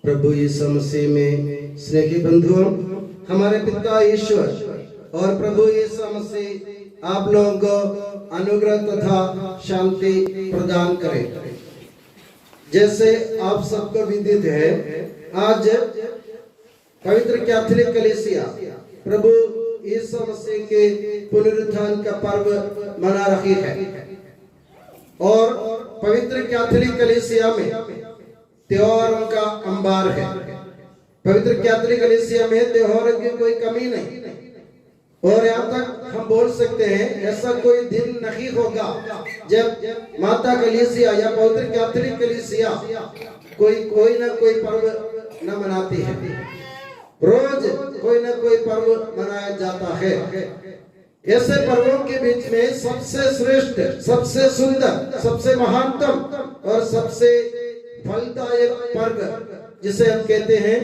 प्रभु यीशु मसीह में स्नेही बंधुओं, हमारे पिता ईश्वर और प्रभु यीशु मसीह आप लोगों को अनुग्रह तथा शांति प्रदान करे। जैसे आप सबको विदित है, आज पवित्र कैथोलिक कलीसिया प्रभु यीशु मसीह के पुनरुत्थान का पर्व मना रही है और पवित्र कैथोलिक कलीसिया में त्योहारों का अंबार है। पवित्र कैथोलिक कलीसिया में त्योहारों की कोई कमी नहीं और यहाँ तक हम बोल सकते हैं ऐसा कोई दिन नहीं होगा जब माता कलीसिया या पवित्र कैथोलिक कलीसिया कोई ना कोई पर्व न मनाती है। रोज कोई ना कोई पर्व मनाया जाता है। ऐसे पर्वों के बीच में सबसे श्रेष्ठ, सबसे सुंदर, सबसे महानतम और सबसे फलदायक पर्व जिसे हम कहते हैं,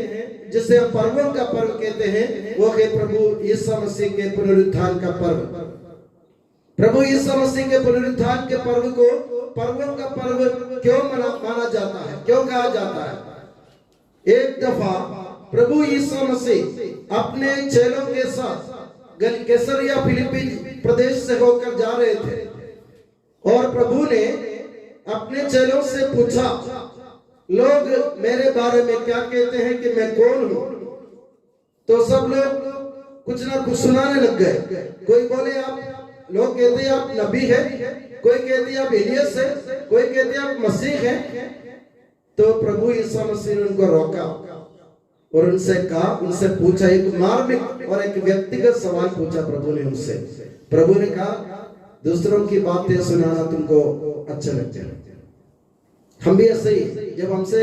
जिसे हम पर्वों का पर्व कहते हैं, वो है प्रभु यीशु मसीह के पुनरुत्थान का पर्व। प्रभु यीशु मसीह के पुनरुत्थान के पर्व को पर्वों का पर्व क्यों माना जाता है, क्यों कहा जाता है? एक दफा प्रभु यीशु मसीह अपने चेलों के साथ कैसरिया फिलिप्पी प्रदेश से होकर जा रहे थे और प्रभु ने अपने चेलों से पूछा, लोग मेरे बारे में क्या कहते हैं कि मैं कौन हूं? तो सब लोग कुछ ना कुछ सुनाने लग गए। कोई बोले आप, लोग कहते हैं आप नबी है, कोई कहते हैं आप एलियस है, कोई कहते हैं आप मसीह है। तो प्रभु यीशु मसीह ने उनको रोका और उनसे कहा, उनसे पूछा, एक मार्मिक और एक व्यक्तिगत सवाल पूछा प्रभु ने उनसे। प्रभु ने कहा, दूसरों की बातें सुनाना तुमको अच्छा लगता है। हम भी ऐसे ही, जब हमसे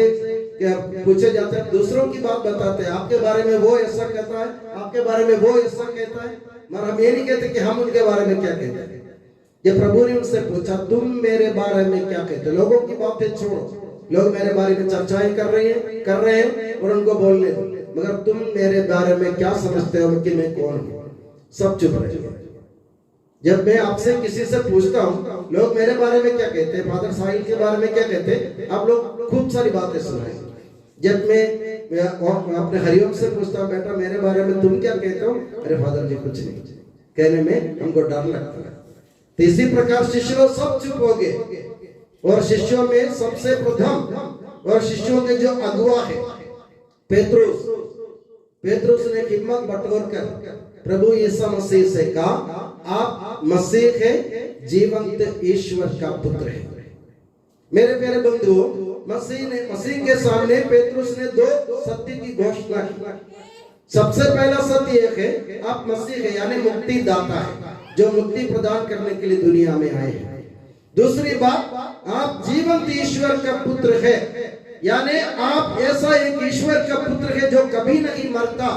पूछे जाते हैं, दूसरों की बात बताते हैं, आपके बारे में वो ऐसा कहता है, आपके बारे में वो ऐसा कहता है, मगर हम ये नहीं कहते कि हम उनके बारे में क्या कहते हैं। ये प्रभु ने उनसे पूछा, तुम मेरे बारे में क्या कहते हो? लोगों की बातें छोड़ो, लोग मेरे बारे में चर्चाएं कर रहे हैं और उनको बोलने दो, मगर तुम मेरे बारे में क्या समझते हो कि मैं कौन हूं? सब चुप रहे। जब मैं आपसे किसी से पूछता हूँ, लोग मेरे बारे में क्या कहते हैं, फादर साहिल के बारे में क्या कहते हैं, आप लोग खूब सारी बातें सुनाए। जब मैं अपने हरिओम से पूछता हूँ, बेटा मेरे बारे में तुम क्या कहते हो? अरे फादर जी कुछ नहीं, कहने में हमको डर लगता है। तो इसी प्रकार शिष्यों सब चुप हो गए और शिष्यों में सबसे प्रथम और शिष्यों के जो अगुआ है पेत्रुस ने हिम्मत बटोर कर प्रभु यीशु मसीह से कहा, आप मसीह है, जीवंत ईश्वर का पुत्र है। मेरे प्यारे बंधुओं, मसीह के सामने पेत्रुस ने दो सत्य की घोषणा की। सबसे पहला सत्य यह है, आप मसीह है यानी मुक्ति दाता है, जो मुक्ति प्रदान करने के लिए दुनिया में आए हैं। दूसरी बात, आप जीवंत ईश्वर का पुत्र है, यानी आप ऐसा एक ईश्वर का पुत्र है जो कभी नहीं मरता,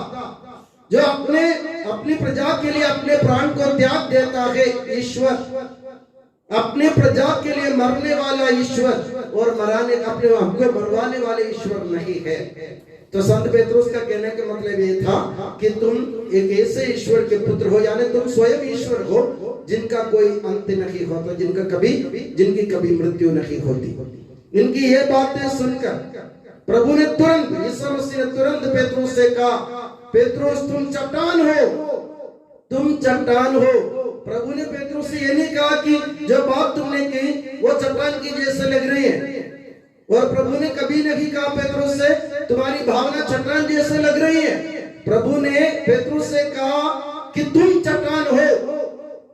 जो अपनी प्रजा के लिए अपने प्राण को त्याग देता है। ईश्वर अपने प्रजा के लिए मरने वाला ईश्वर और अपने हमको मरवाने वाले ईश्वर नहीं है। तो संत पेत्रुस का कहने का मतलब ये था कि तुम एक ऐसे ईश्वर के पुत्र हो, यानी तुम स्वयं ईश्वर हो जिनका कोई अंत नहीं होता, जिनकी कभी मृत्यु नहीं होती। इनकी ये बातें सुनकर प्रभु ने तुरंत, यीशु मसीह ने तुरंत पेत्रुस से कहा, पेत्रुस तुम चट्टान हो, तुम चट्टान हो। प्रभु ने पेत्रुस से ये नहीं कहा कि जो बात तुमने की वो चट्टान की जैसे लग रही है, और प्रभु ने कभी नहीं कहा पेत्रुस से तुम्हारी भावना चट्टान जैसे लग रही है। प्रभु ने पेत्रुस से कहा कि तुम चट्टान हो,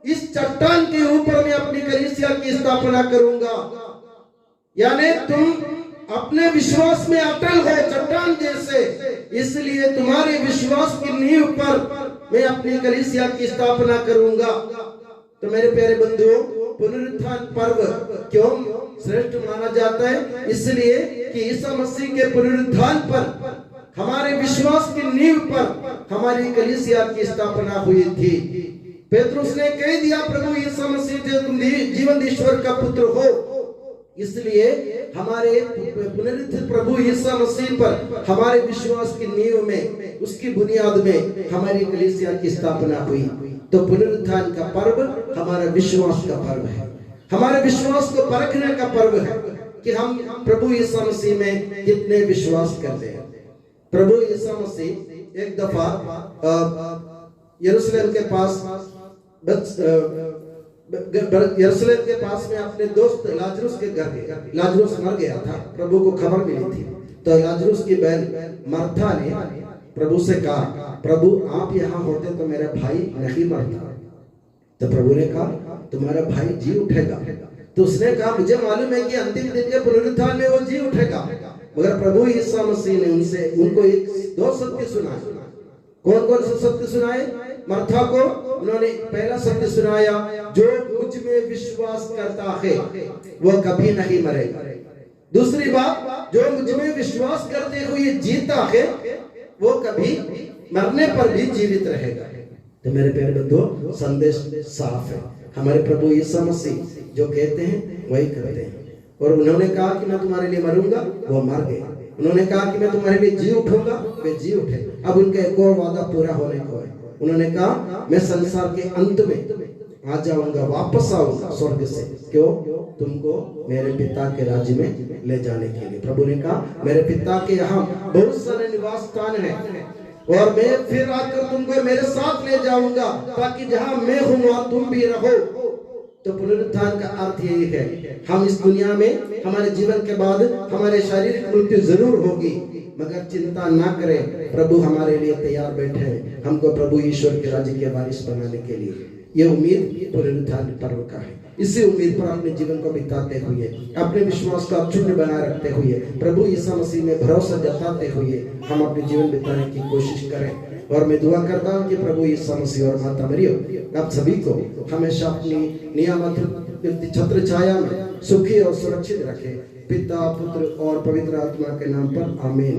इस चट्टान के ऊपर मैं अपनी कलीसिया की स्थापना करूंगा। यानी तुम अपने विश्वास में अटल हो चट्टान जैसे, इसलिए तुम्हारे विश्वास की नींव पर मैं अपनी कलीसिया की स्थापना करूंगा। तो मेरे प्यारे बंधुओं, पुनरुत्थान पर्व क्यों श्रेष्ठ माना जाता है? इसलिए कि यीशु मसीह के पुनरुत्थान पर हमारे विश्वास की नींव पर हमारी कलीसिया की स्थापना हुई थी। पेत्रुस ने कह दिया, प्रभु यीशु मसीह तुम जीवंत ईश्वर का पुत्र हो, इसलिए हमारे पुनरुत्थित प्रभु यीशु मसीह पर हमारे विश्वास की नींव में, उसकी बुनियाद में हमारी कलीसिया की स्थापना हुई। तो पुनरुत्थान का पर्व हमारा विश्वास का पर्व है, हमारे विश्वास को परखने का पर्व है कि हम प्रभु यीशु मसीह में कितने विश्वास करते हैं। प्रभु यीशु मसीह एक दफा यरूशलेम के पास यरूशलेम के पास में अपने दोस्त लाजरुस के घर गए। लाजरुस मर गया था, प्रभु को खबर मिली थी। तो लाजरुस की बहन मार्था ने प्रभु से कहा, प्रभु आप यहाँ होते तो मेरा भाई नहीं मरता। तो प्रभु ने कहा तुम्हारा भाई जी उठेगा। तो उसने कहा मुझे मालूम है कि अंतिम दिन के पुनरुत्थान में वो जी उठेगा। मगर प्रभु यीशु मसीह ने उनको दो सत्य सुनाए। कौन कौन से सत्य सुनाए? मार्था को उन्होंने पहला सत्य सुनाया, जो मुझ में विश्वास करता है वो कभी नहीं मरेगा। दूसरी बात, जो मुझ में विश्वास करते हुए जीता है वो कभी मरने पर भी जीवित रहेगा। तो मेरे प्यारे बंधुओं, संदेश साफ है। हमारे प्रभु यीशु मसीह जो कहते हैं वही करते हैं। और उन्होंने कहा कि मैं तुम्हारे लिए मरूंगा, वो मर गए। उन्होंने कहा कि मैं तुम्हारे लिए जी उठूंगा, वे जी उठे। अब उनका एक और वादा पूरा होने को है। उन्होंने कहा मैं संसार के अंत में आ जाऊंगा, वापस आऊंगा स्वर्ग से। क्यों? तुमको मेरे पिता के राज्य में ले जाने के लिए। प्रभु ने कहा मेरे पिता के यहाँ बहुत सारे निवास स्थान है और मैं फिर आकर तुमको मेरे साथ ले जाऊंगा, ताकि जहाँ मैं हूँ वहाँ तुम भी रहो। तो पुनरुत्थान का अर्थ यही है, हम इस दुनिया में हमारे जीवन के बाद हमारे शारीरिक मृत्यु जरूर होगी, मगर चिंता ना करें, प्रभु हमारे लिए तैयार बैठे हैं हमको प्रभु ईश्वर के राज्य के वारिस बनाने के लिए। ये उम्मीद पुनरुत्थान पर्व का है। इसी उम्मीद पर अपने जीवन को बिताते हुए, अपने विश्वास को अक्षुण्ण बनाए रखते हुए, प्रभु यीशु मसीह में भरोसा जताते हुए हम अपने जीवन बिताने की कोशिश करें। और मैं दुआ करता हूँ कि प्रभु यीशु मसीह और माता मरियम आप सभी को हमेशा अपनी नियामत छत्र छाया में सुखी और सुरक्षित रखे। पिता, पुत्र और पवित्र आत्मा के नाम पर आमीन।